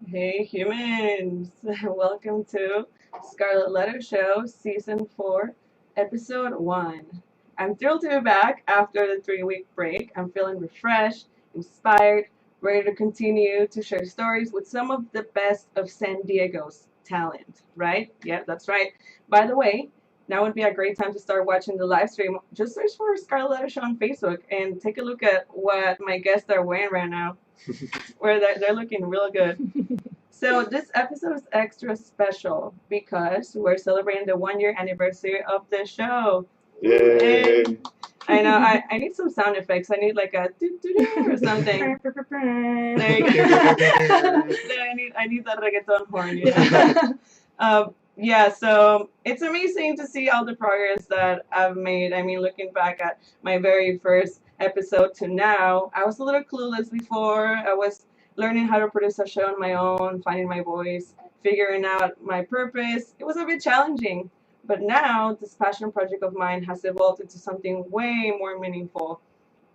Hey humans! Welcome to Scarlett Letter Show Season 4, Episode 1. I'm thrilled to be back after the 3-week break. I'm feeling refreshed, inspired, ready to continue to share stories with some of the best of San Diego's talent, right? Yeah, that's right. By the way, now would be a great time to start watching the live stream. Just search for Scarlett Letter Show on Facebook and take a look at what my guests are wearing right now. Where they're looking real good. So this episode is extra special because we're celebrating the 1 year anniversary of the show. Yay! And I know I need some sound effects. I need like a doo doo doo or something. There you go. I need that reggaeton horn. Yeah, so it's amazing to see all the progress that I've made. I mean, looking back at my very first episode to now, I was a little clueless before. I was learning how to produce a show on my own, finding my voice, figuring out my purpose. It was a bit challenging. But now, this passion project of mine has evolved into something way more meaningful.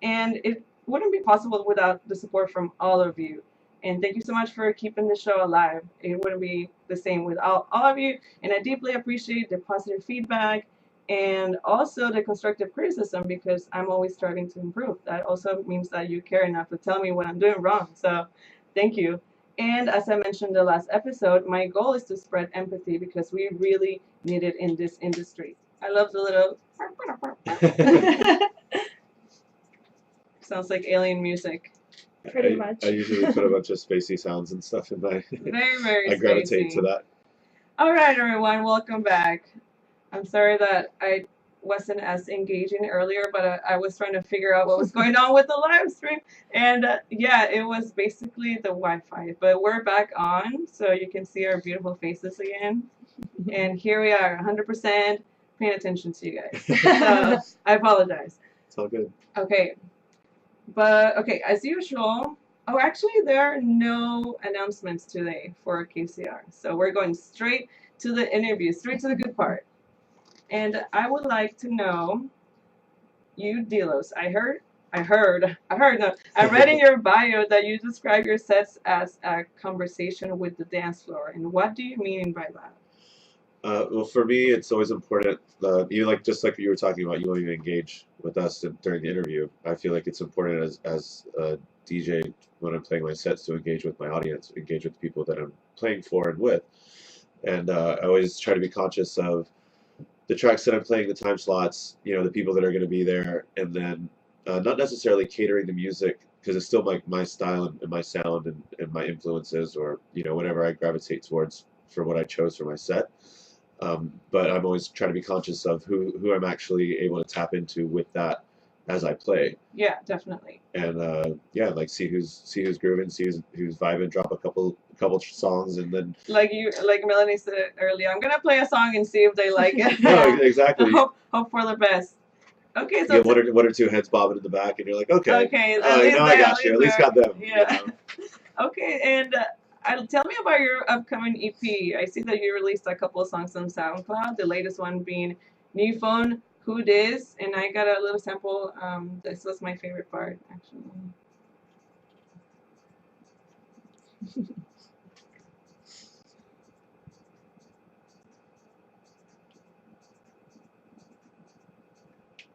And it wouldn't be possible without the support from all of you. And thank you so much for keeping the show alive. It wouldn't be the same without all of you. And I deeply appreciate the positive feedback and also the constructive criticism because I'm always striving to improve. That also means that you care enough to tell me what I'm doing wrong. So thank you. And as I mentioned in the last episode, my goal is to spread empathy because we really need it in this industry. I love the little sounds like alien music. Pretty much. I usually put a bunch of spacey sounds and stuff in my. Very, very I gravitate spacey. to that. All right, everyone, welcome back. I'm sorry that I wasn't as engaging earlier, but I was trying to figure out what was going on with the live stream. And yeah, it was basically the Wi Fi. But we're back on, so you can see our beautiful faces again. And here we are, 100% paying attention to you guys. So I apologize. It's all good. Okay, but okay, as usual. Oh, actually, there are no announcements today for KCR. So we're going straight to the interview, straight to the good part. And I would like to know, you Delos. No, I read in your bio that you describe your sets as a conversation with the dance floor. And what do you mean by that? Well, for me, it's always important. You like just like you were talking about, you want to engage with us during the interview. I feel like it's important as a DJ when I'm playing my sets to engage with my audience, engage with the people that I'm playing for and with. And I always try to be conscious of the tracks that I'm playing, the time slots, the people that are going to be there, and then not necessarily catering the music because it's still my style and my sound and my influences or whatever I gravitate towards for what I chose for my set. But I'm always trying to be conscious of who I'm actually able to tap into with that as I play. Yeah, definitely. And yeah, like see who's grooving, see who's vibing, drop a couple songs, and then like Melanie said earlier, I'm gonna play a song and see if they like it. no, exactly. Hope for the best. Okay, so you get one or two heads bobbing in the back, and you're like, okay, okay, I got you. At least got them. Yeah. Okay, and tell me about your upcoming EP. I see that you released a couple of songs on SoundCloud. The latest one being "New Phone Who Dis," and I got a little sample. This was my favorite part, actually.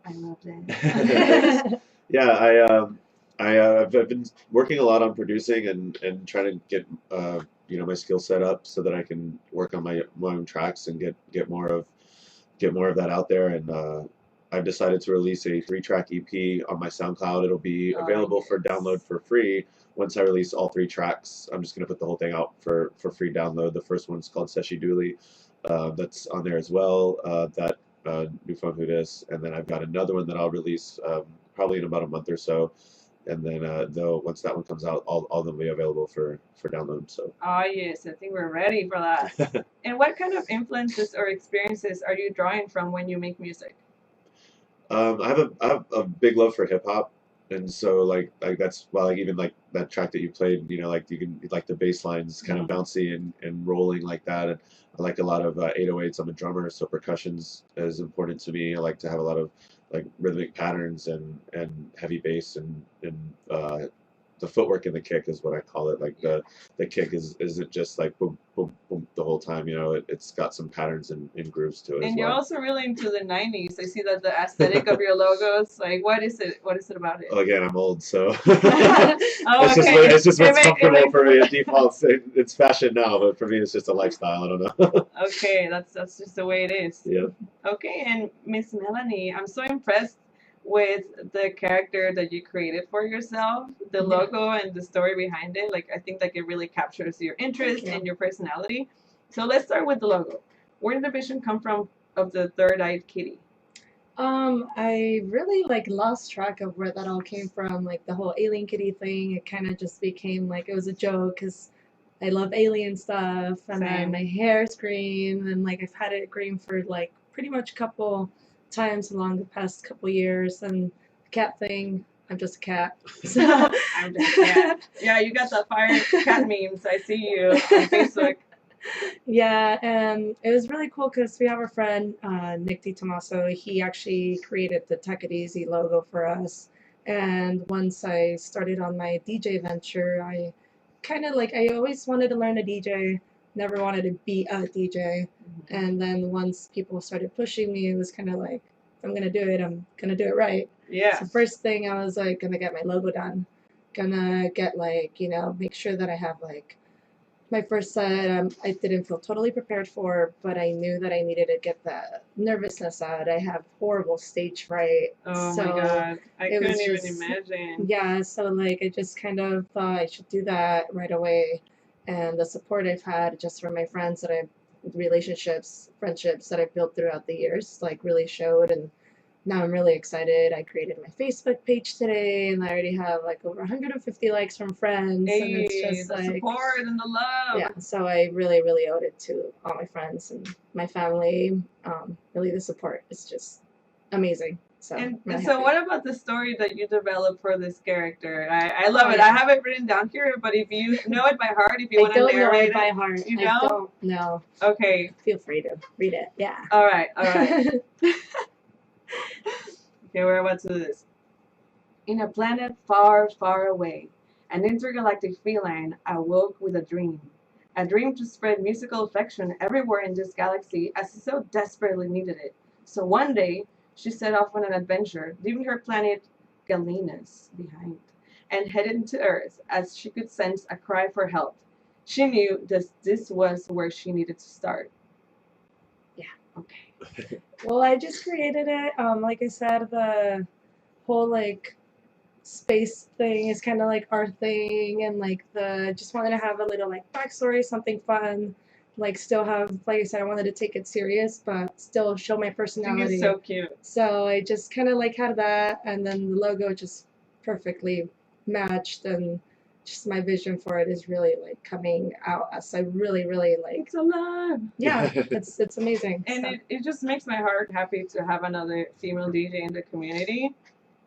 I love that. Yeah, I've been working a lot on producing and trying to get my skill set up so that I can work on my own tracks and get more of that out there. And I've decided to release a 3-track EP on my SoundCloud. It'll be available for download for free once I release all 3 tracks. I'm just gonna put the whole thing out for free download. The first one's called Seshi Dooley. That's on there as well. That New Phone Who Dis, and then I've got another one that I'll release probably in about a month or so. And then though once that one comes out, all of them will be available for download. So. Oh yes, I think we're ready for that. And what kind of influences or experiences are you drawing from when you make music? I have a big love for hip hop, and so like that's why like even like that track that you played, like you can like the bass lines kind of bouncy and rolling like that. And I like a lot of 808s. I'm a drummer, so percussions is important to me. I like to have a lot of like rhythmic patterns and heavy bass and the footwork in the kick is what I call it. Like the kick isn't just like boom boom boom the whole time. You know, it's got some patterns and grooves to it as And you're well. also really into the 90s. I see that the aesthetic of your logos, like, what is it? What is it about it? Well, again, I'm old, so Oh, it's just what's comfortable makes for me. It defaults. It's fashion now, but for me, it's just a lifestyle. I don't know. Okay, that's just the way it is. Yeah. Okay, and Miss Melanie, I'm so impressed with the character that you created for yourself, the Yeah. logo and the story behind it. Like, I think like it really captures your interest Thank you. and your personality. So let's start with the logo. Where did the vision come from of the third-eyed kitty? I really like lost track of where that all came from. Like the whole alien kitty thing, it kind of just became like it was a joke because I love alien stuff, and Same. then my hair's green, and like I've had it green for like pretty much a couple times along the past couple years. And the cat thing, I'm just a cat. So I'm just a cat. Yeah, you got the fire cat memes. I see you on Facebook. Yeah, and it was really cool because we have a friend, Nick DiTomaso. He actually created the Tech It Easy logo for us. And once I started on my DJ venture, I kind of like, I always wanted to learn to DJ, never wanted to be a DJ. And then once people started pushing me, it was kind of like, if I'm going to do it, I'm going to do it right. Yeah. So first thing I was like, gonna get my logo done. Gonna get like, make sure that I have like my first set. I didn't feel totally prepared for, but I knew that I needed to get the nervousness out. I have horrible stage fright. Oh so my God. I it couldn't was even just- imagine. Yeah, so like I just kind of thought I should do that right away. And the support I've had just from my friends that I've friendships that I've built throughout the years, like really showed. And now I'm really excited. I created my Facebook page today, and I already have like over 150 likes from friends. And it's Hey, just the like, support and the love. yeah, so I really, really owed it to all my friends and my family. Really, the support is just amazing. So, And really so, happy. what about the story that you developed for this character? I love Oh, it. yeah. I have it written down here, but if you know it by heart, if you I want to don't know narrate it by heart. you I don't? don't know. Okay. Feel free to read it. Yeah. All right. All right. Okay, we're about to do this. In a planet far, far away, an intergalactic feline awoke with a dream. A dream to spread musical affection everywhere in this galaxy as it so desperately needed it. So one day, she set off on an adventure, leaving her planet Galenus behind, and headed to Earth as she could sense a cry for help. She knew that this was where she needed to start. Yeah. Okay. Well, I just created it. Like I said, the whole like space thing is kind of like our thing, and like the just wanted to have a little like backstory, something fun. Like still have, like I said, I wanted to take it serious, but still show my I think personality. it's so cute. So I just kind of like had that, and then the logo just perfectly matched, and just my vision for it is really like coming out as I really, really like. It's alive. Yeah, it's amazing. And so. it just makes my heart happy to have another female DJ in the community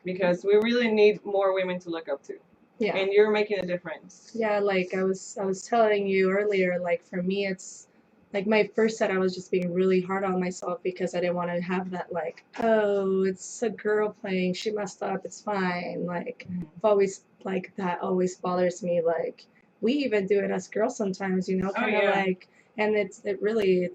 because we really need more women to look up to. Yeah. And you're making a difference. Yeah, like I was telling you earlier, like for me it's like my first set I was just being really hard on myself because I didn't want to have that like, oh, it's a girl playing, she messed up, it's fine. Like I've always like that always bothers me. Like we even do it as girls sometimes, kind of yeah. like, and it really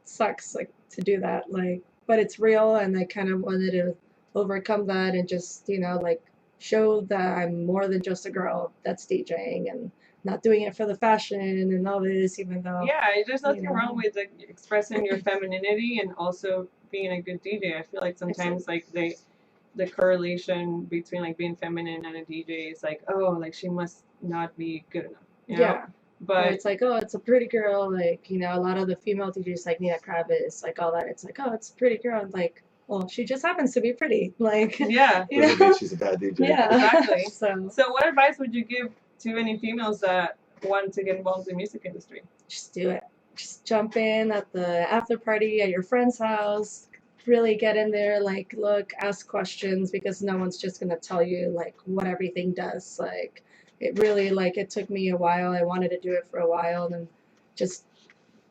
sucks like to do that, like, but it's real, and I kind of wanted to overcome that and just like show that I'm more than just a girl that's DJing and not doing it for the fashion and all this, even though. Yeah, there's nothing know. wrong with like expressing your femininity and also being a good DJ. I feel like sometimes like the correlation between like being feminine and a DJ is like, oh, like she must not be good enough. You know? Yeah. But it's like, oh, it's a pretty girl, like, a lot of the female DJs like Nina Kravitz, like all that. It's like, oh, it's a pretty girl. And like, well, she just happens to be pretty. Like, yeah, Doesn't mean she's a bad DJ. Yeah. exactly. So what advice would you give to any females that want to get involved in the music industry? just do it. Just jump in at the after party at your friend's house. Really get in there, like, look, ask questions, because no one's just gonna tell you like what everything does. Like, it really, like, it took me a while. I wanted to do it for a while, and then just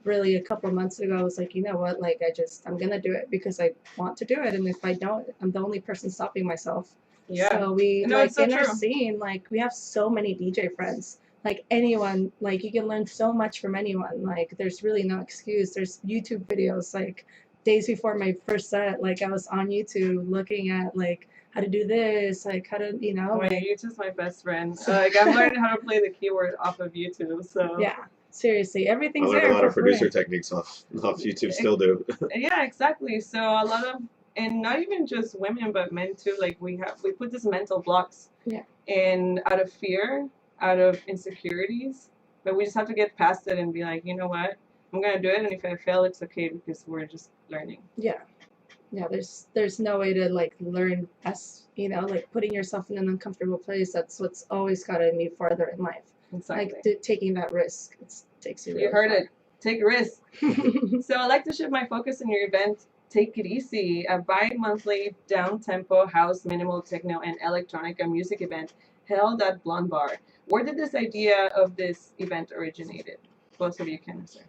really a couple of months ago I was like, you know what, like I'm gonna do it because I want to do it, and if I don't, I'm the only person stopping myself. Yeah. So we No, it's like so in our true. scene, like we have so many DJ friends. Like anyone, like you can learn so much from anyone. Like there's really no excuse. There's YouTube videos. Like days before my first set, like I was on YouTube looking at like how to do this, like how to, Wait, like YouTube's my best friend. Like I'm learning how to play the keyboard off of YouTube. So yeah, seriously, I everything's learned a there lot for of producer free. techniques off YouTube. Still do. yeah, exactly. So a lot of, and not even just women but men too. Like we put these mental blocks. Yeah. And out of fear, out of insecurities, but we just have to get past it and be like, you know what, I'm gonna do it, and if I fail, it's okay because we're just learning. Yeah. Yeah, there's no way to like learn as like putting yourself in an uncomfortable place. That's what's always gotten me farther in life. Exactly. Like taking that risk, it takes you. Really You heard far. it. Take a risk. So I like to shift my focus in your event. Take It Easy, a bi-monthly down-tempo house, minimal techno, and electronica music event held at Blonde Bar. Where did this idea of this event originated? Both of you can answer.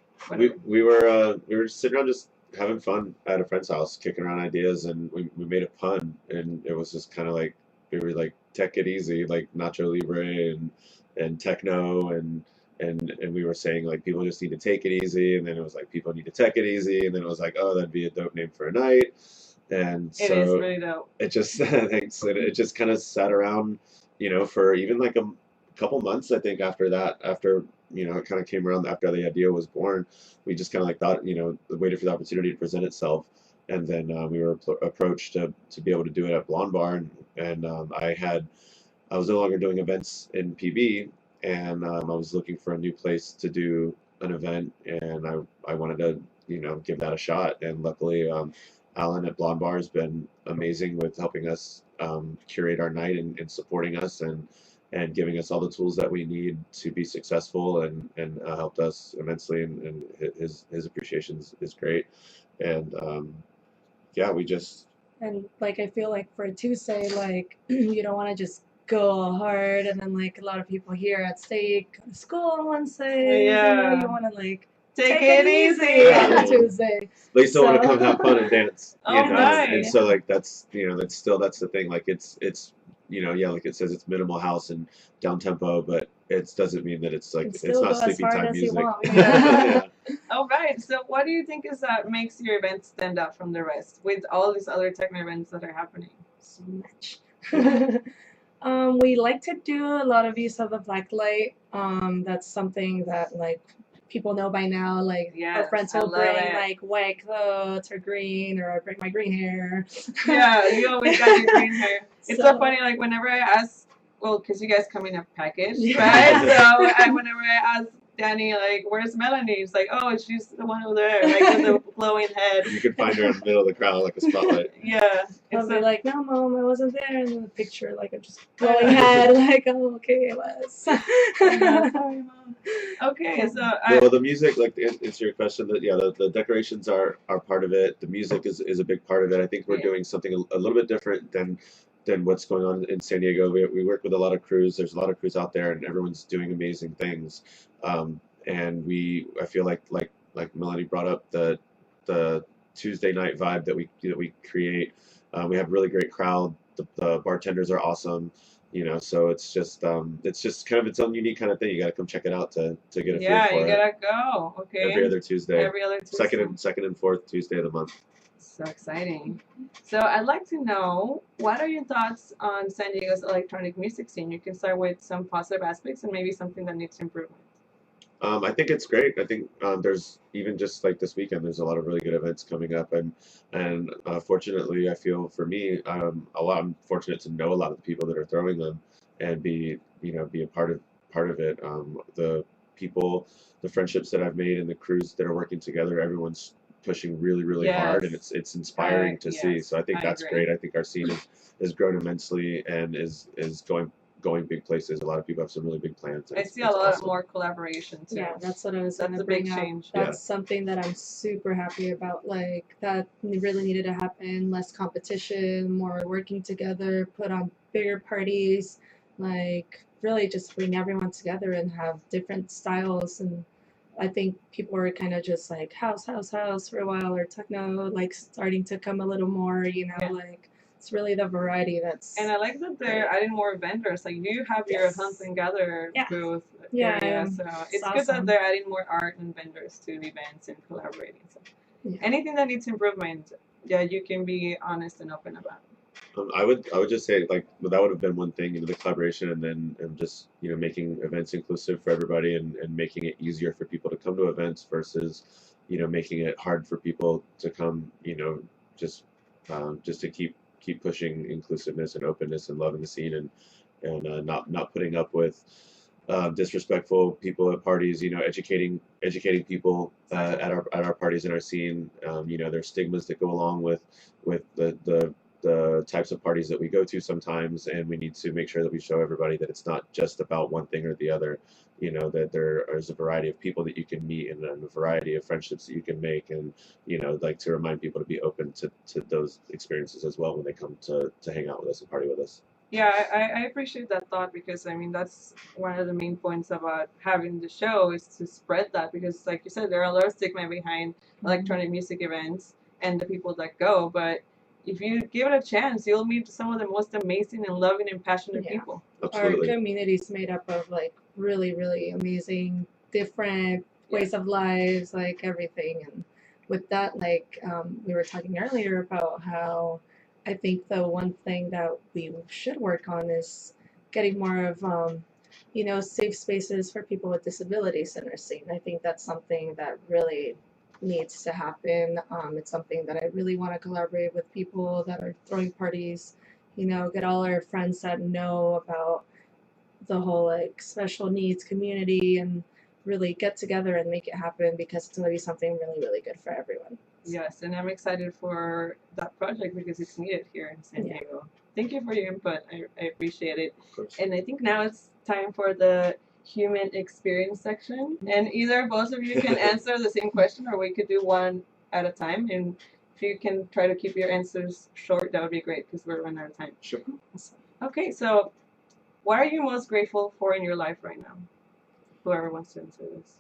We were just sitting around just having fun at a friend's house, kicking around ideas, and we made a pun, and it was just kind of like we were like tech it easy, like Nacho Libre and techno and we were saying like people just need to take it easy, and then it was like people need to tech it easy, and then it was like, oh, that'd be a dope name for a night, and It is so really dope. it just thanks, it just kind of sat around, for even like a couple months, I think, after that, after it kind of came around after the idea was born. We just kind of like thought, waited for the opportunity to present itself, and then we were approached to be able to do it at Blonde Bar, and I was no longer doing events in PB, and I was looking for a new place to do an event, and I wanted to give that a shot, and luckily Alan at Blonde Bar has been amazing with helping us curate our night and supporting us and giving us all the tools that we need to be successful, and helped us immensely, and his appreciation is great, and yeah, we just And like I feel like for a Tuesday, like you don't want to just go hard, and then like a lot of people here at stake go to school on Wednesdays. Yeah. You want to like Take it easy. on Yeah. a Tuesday. they still want to come have fun and dance, All right. and so like that's that's the thing, like it's yeah, like it says it's minimal house and down tempo, but it doesn't mean that it's like You can it's still not go as sleepy hard time as you music. want. Yeah. All right. So what do you think is that makes your event stand out from the rest with all these other techno events that are happening? So much. We like to do a lot of use of the black light. That's something that like people know by now. Like our Yes, friends I will love bring it. like white clothes or green, or I bring my green hair. Yeah, you always got your green hair. It's so So- funny, like whenever I ask, well, because you guys come in a package, Yeah. right? So whenever I ask Danny, like, where's Melanie? He's like, oh, she's the one over there, like with the glowing head. You can find her in the middle of the crowd like a spotlight. Yeah. I'll It's be a, like, no, mom, I wasn't there. And then the picture, like, I'm just glowing head, like, oh, okay, I was. yeah, sorry, mom. Okay, so Well, the music, like to answer your question, that yeah, the decorations are part of it. The music is a big part of it. I think we're Yeah. doing something a little bit different than what's going on in San Diego. We work with a lot of crews. There's a lot of crews out there, and everyone's doing amazing things. And I feel like Melanie brought up the Tuesday night vibe that we create. We have a really great crowd. The bartenders are awesome. So it's just kind of its own unique kind of thing. You got to come check it out to get a feel yeah, for you it. gotta go. Okay. Every other Tuesday, Every other Tuesday. second and fourth Tuesday of the month. So exciting. So I'd like to know, what are your thoughts on San Diego's electronic music scene? You can start with some positive aspects and maybe something that needs improvement. I think it's great. I think there's even just like this weekend, there's a lot of really good events coming up, and fortunately, I feel for me, I'm fortunate to know a lot of the people that are throwing them, and be a part of it. The people, the friendships that I've made, and the crews that are working together, everyone's pushing really, really hard, and Yes. it's inspiring to see. Yes, So I think I that's agree. great. I think our scene has grown immensely and is going big places. A lot of people have some really big plans. I see a lot more collaboration too. Yeah, that's what I was That's gonna a big bring up. change. Yeah. That's something that I'm super happy about. Like that really needed to happen. Less competition, more working together, put on bigger parties, like really just bring everyone together and have different styles. And I think people were kind of just like house for a while, or techno like starting to come a little more, Yeah. like it's really the variety And that's I like that they're adding more vendors. Like you have your hunt yes. and gather Yeah. booth Yeah, area, so it's it's good that awesome. they're adding more art and vendors to events and collaborating. So Yeah. anything that needs improvement, yeah, you can be honest and open about. I would just say like well, that would have been one thing, the collaboration, and then just making events inclusive for everybody, and making it easier for people to come to events versus making it hard for people to come, just to keep pushing inclusiveness and openness and love in the scene, and not putting up with disrespectful people at parties. Educating people at our parties in our scene. There's stigmas that go along with the types of parties that we go to sometimes, and we need to make sure that we show everybody that it's not just about one thing or the other. That there is a variety of people that you can meet, and a variety of friendships that you can make, and like to remind people to be open to those experiences as well when they come to hang out with us and party with us. Yeah, I appreciate that thought because I mean that's one of the main points about having the show is to spread that because like you said there are a lot of stigma behind electronic music events and the people that go, but if you give it a chance, you'll meet some of the most amazing and loving and passionate Yeah. people. Our Absolutely. community is made up of like really, really amazing, different ways of lives, like everything. And with that, like we were talking earlier about how I think the one thing that we should work on is getting more of, safe spaces for people with disabilities in our scene. I think that's something that really needs to happen. It's something that I really want to collaborate with people that are throwing parties, get all our friends that know about the whole like special needs community and really get together and make it happen because it's going to be something really, really good for everyone. Yes, and I'm excited for that project because it's needed here in San Yeah. Diego. Thank you for your input. I appreciate it. Of course. And I think now it's time for the human experience section. And either both of you can answer the same question or we could do one at a time. And if you can try to keep your answers short, that would be great because we're running out of time. Sure. Okay, so what are you most grateful for in your life right now? Whoever wants to answer this.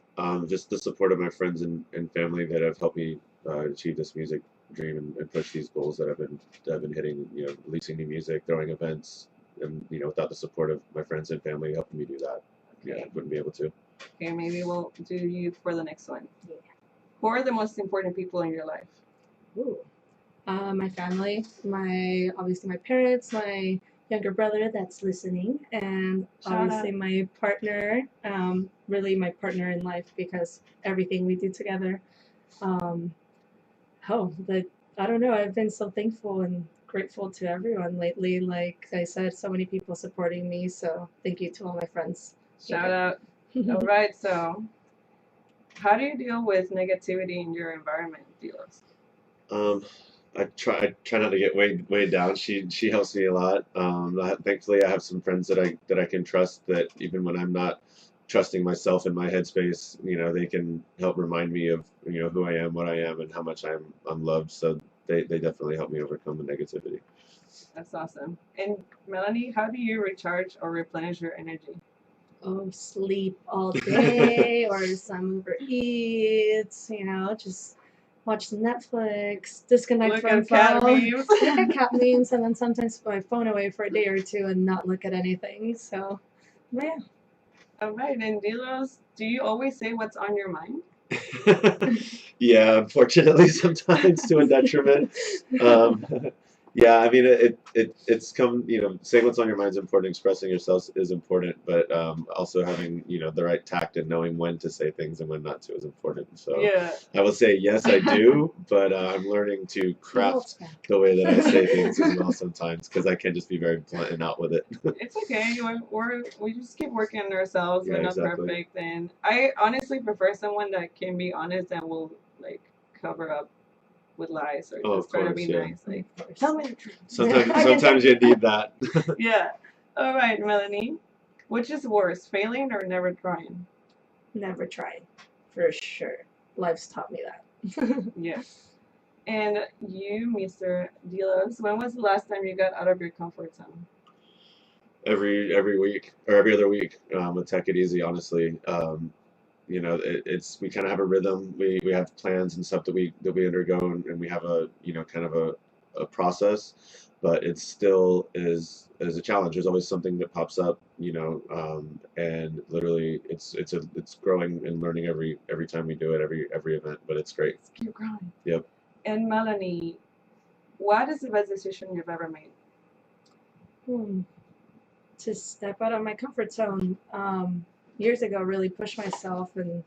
Just the support of my friends and family that have helped me achieve this music dream, and push these goals that I've been hitting. Releasing new music, throwing events, and without the support of my friends and family helping me do that, I wouldn't be able to. Okay, maybe we'll do you for the next one. Yeah. Who are the most important people in your life? Ooh. My family, obviously my parents, my younger brother that's listening, and Shout obviously out. my partner, really my partner in life because everything we do together. But I don't know, I've been so thankful and grateful to everyone lately. Like I said, so many people supporting me, so thank you to all my friends. Shout out. All right, so how do you deal with negativity in your environment, Delos? Um, I try not to get weighed down. She helps me a lot. Thankfully, I have some friends that I can trust. That even when I'm not trusting myself in my headspace, they can help remind me of who I am, what I am, and how much I'm loved. So they definitely help me overcome the negativity. That's awesome. And Melanie, how do you recharge or replenish your energy? Oh, sleep all day or some Uber Eats, just watch Netflix, disconnect Look from at cat phone, memes. look at cat memes, and then sometimes put my phone away for a day or two and not look at anything. So, but yeah. All right, and Delos, do you always say what's on your mind? Yeah, unfortunately, sometimes to a detriment. Um, yeah, I mean, it's come, saying what's on your mind is important, expressing yourself is important, but also having, the right tact and knowing when to say things and when not to is important. So Yeah, I will say, yes, I do, but I'm learning to craft back. the way that I say things as well sometimes, because I can just be very blunt and out with it. it's okay. We just keep working on ourselves. Yeah, We're not exactly. perfect, and I honestly prefer someone that can be honest and will like cover up with lies or Oh, just of try to course, be yeah. nice. Like, tell me the truth. Sometimes you need that. Yeah. All right, Melanie. Which is worse, failing or never trying? Never tried, for sure. Life's taught me that. Yes. And you, Mr. Delos, when was the last time you got out of your comfort zone? Every week or every other week, with Tech It Easy, honestly. We kind of have a rhythm. We have plans and stuff that we undergo, and we have a kind of a process, but it still is a challenge. There's always something that pops up, and literally it's growing and learning every time we do it, every event. But it's great. Let's keep growing. Yep. And Melanie, what is the best decision you've ever made? To step out of my comfort zone. Years ago, really push myself and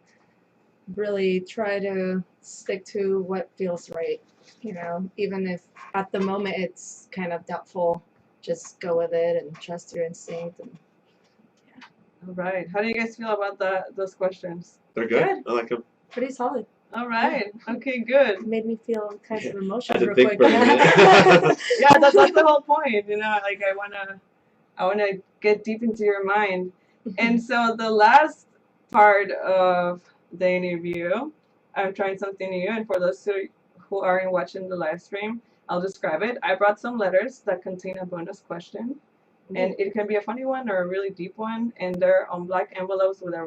really try to stick to what feels right. Even if at the moment it's kind of doubtful, just go with it and trust your instinct. And All right. How do you guys feel about those questions? They're good. Good. I like them. pretty solid. All right. Okay, good. It made me feel kinds of I emotions had to real think quick. for a minute. Yeah, that's the whole point. Like I wanna get deep into your mind. And so the last part of the interview, I'm trying something new, and for those who aren't watching the live stream, I'll describe it. I brought some letters that contain a bonus question, and it can be a funny one or a really deep one, and they're on black envelopes with a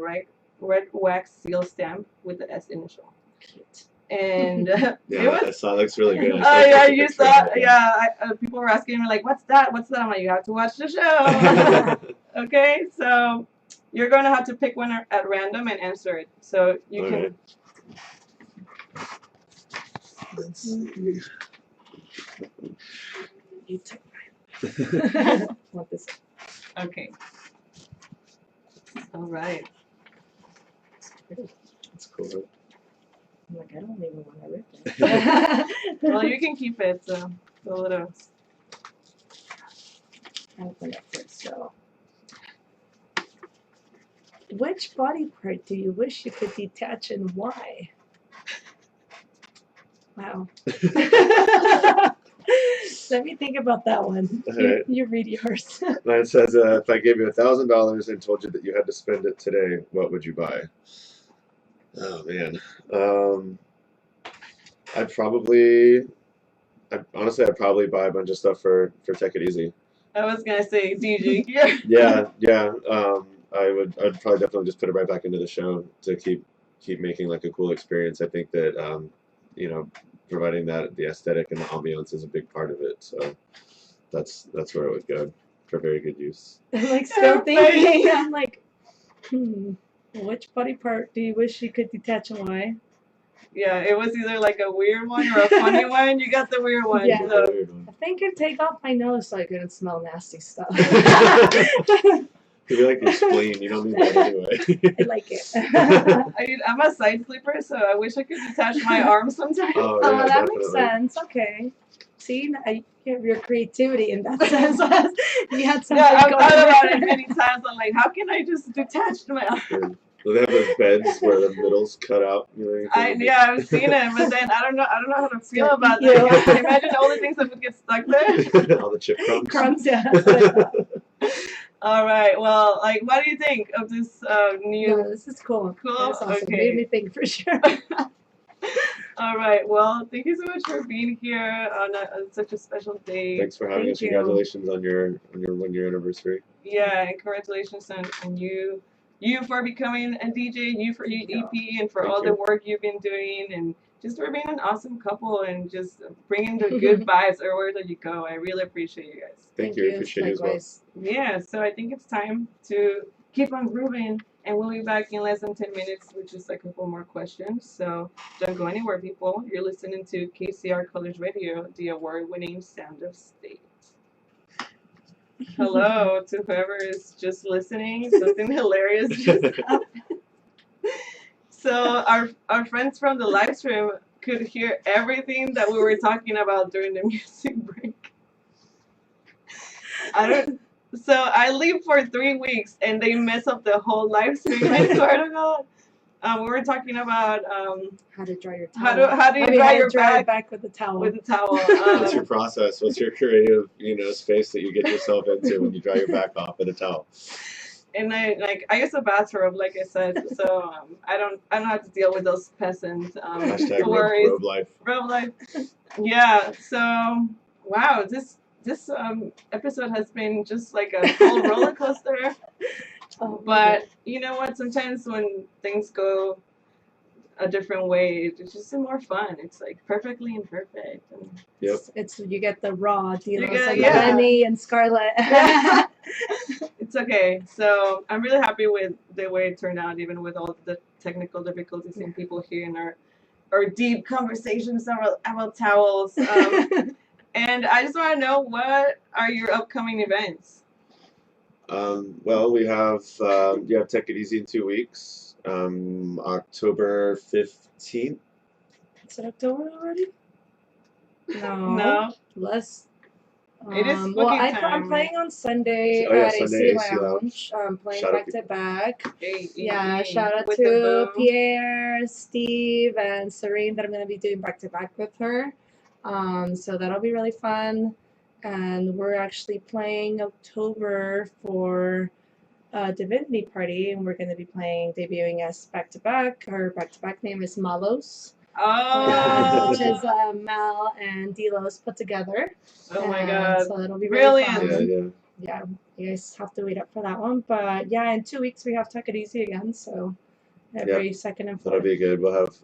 red wax seal stamp with the S initial. Cute. And Yeah, it was. that looks really good. Oh yeah, you picture saw. of it, Yeah, people were asking me like, "What's that? What's that?" I'm like, "You have to watch the show." Okay, so you're gonna have to pick one at random and answer it. So you can. Alright. Let's see. You took mine. Want this? Okay. All right. That's cool. I'm like, I don't even want to rip it. Well, you can keep it. So a little. I'll open it first. So, which body part do you wish you could detach and why? Wow. Let me think about that one. Alright. You read yours. Mine says, if I gave you $1,000 and told you that you had to spend it today, what would you buy? Oh man. Honestly, I'd probably buy a bunch of stuff for Take It Easy. I was gonna say DJ here. Yeah. I'd probably definitely just put it right back into the show to keep making like a cool experience. I think that providing that the aesthetic and the ambiance is a big part of it. So that's where it would go for very good use. I'm like still thinking. I'm like, which body part do you wish you could detach and why? Yeah, it was either like a weird one or a funny one. You got the weird one. Yeah. So. I think I'd take off my nose so I couldn't smell nasty stuff. You'd be like your spleen. You don't need that anyway. I like it. I'm a side sleeper, so I wish I could detach my arms sometimes. Oh, Oh, yeah, that definitely. makes sense. Okay. See, you have your creativity in that sense. You had something Yeah, I've going thought about on. it many times. I'm like, how can I just detach my arms? They have those beds where the middle's cut out. I've seen it, but then I don't know how to feel about Yeah. that. Imagine all the things that would get stuck there. All the chip crumbs. Crumbs, yeah. That's what I thought. All right. Well, like, what do you think of this new? No, this is cool. Cool? That's awesome. Okay. Made me think for sure. All right. Well, thank you so much for being here on such a special day. Thanks for having Thank us. you. Congratulations on your 1-year anniversary. Yeah, and congratulations on you for becoming a DJ, you for your EP, and for Thank all you. the work you've been doing, and just for being an awesome couple and just bringing the good vibes everywhere that you go. I really appreciate you guys. Thank you. Appreciate you as well. Likewise. Yeah, so I think it's time to keep on grooving, and we'll be back in less than 10 minutes with just a couple more questions. So don't go anywhere, people. You're listening to KCR Colors Radio, the award-winning sound of state. Hello to whoever is just listening. Something hilarious just happened. So our friends from the live stream could hear everything that we were talking about during the music break. So I leave for 3 weeks and they mess up the whole live stream. I swear to God. We were talking about How to dry your towel. how do you dry your it back back with a towel. with a towel. What's your process? What's your creative, space that you get yourself into when you dry your back off with a towel? And I use a bathrobe, like I said, so I don't have to deal with those peasant Hashtag worries. robe life. Robe life. Yeah. So wow, this episode has been just like a whole roller coaster. Oh, But you know what? Sometimes when things go a different way. It's just more fun. It's like perfectly imperfect. And Yep. It's you get the raw Delos get- and yeah. Mal Eny and Scarlett. it's okay. So I'm really happy with the way it turned out, even with all the technical difficulties and people hearing our deep conversations about towels. And I just want to know, what are your upcoming events? Well, we have Take It Easy in 2 weeks. October 15th. Is it October already? No. No, Less. it is Well, booking I'm time. playing on Sunday Oh, yeah, at Sunday, AC AC Lounge. I'm playing Shout out back to back. Hey, Yeah, shout out with the to boo. Pierre, Steve, and Serene that I'm going to be doing back to back with her. So that'll be really fun. And we're actually playing October for a Divinity Party, and we're going to be debuting us back to back. Her back to back name is Malos, which Oh, is Mal and Delos put together. oh my And God. so it'll be really Brilliant. fun. Yeah. Yeah, you guys have to wait up for that one. But yeah, in 2 weeks we have Take It Easy again. So every second and That'll fourth. be good. We'll have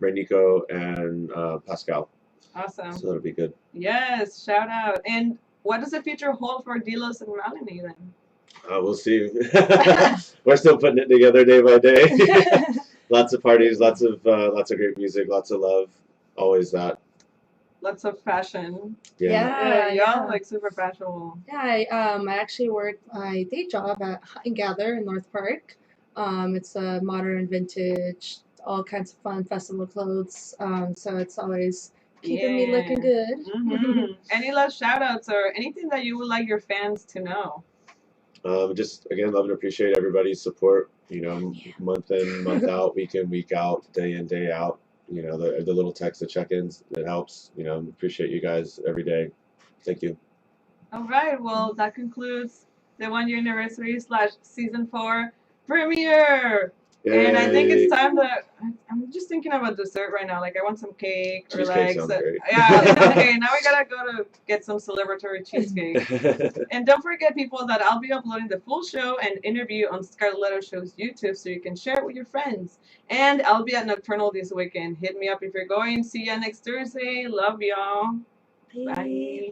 Renico and Pascal. Awesome. So that'll be good. Yes, shout out. And what does the future hold for Delos and Mal Eny then? We'll see. We're still putting it together day by day. Lots of parties, lots of great music, lots of love. Always that. Lots of fashion. Yeah, Y'all like super fashionable. Yeah, I actually work my day job at Hunt and Gather in North Park. It's a modern, vintage, all kinds of fun festival clothes. So it's always keeping me looking good. Mm-hmm. Any last shout outs or anything that you would like your fans to know? Just again, love and appreciate everybody's support. Month in, month out, week in, week out, day in, day out. The little text, the check-ins, it helps. Appreciate you guys every day. Thank you. All right, well, that concludes the 1 year anniversary / season 4 premiere. Yay. And I think it's time to. I'm just thinking about dessert right now. Like, I want some cake or Cheesecake sounds great. Yeah. Okay, now we gotta go to get some celebratory cheesecake. And don't forget, people, that I'll be uploading the full show and interview on Scarlett Show's YouTube, so you can share it with your friends. And I'll be at Nocturnal this weekend. Hit me up if you're going. See ya next Thursday. Love y'all. Bye.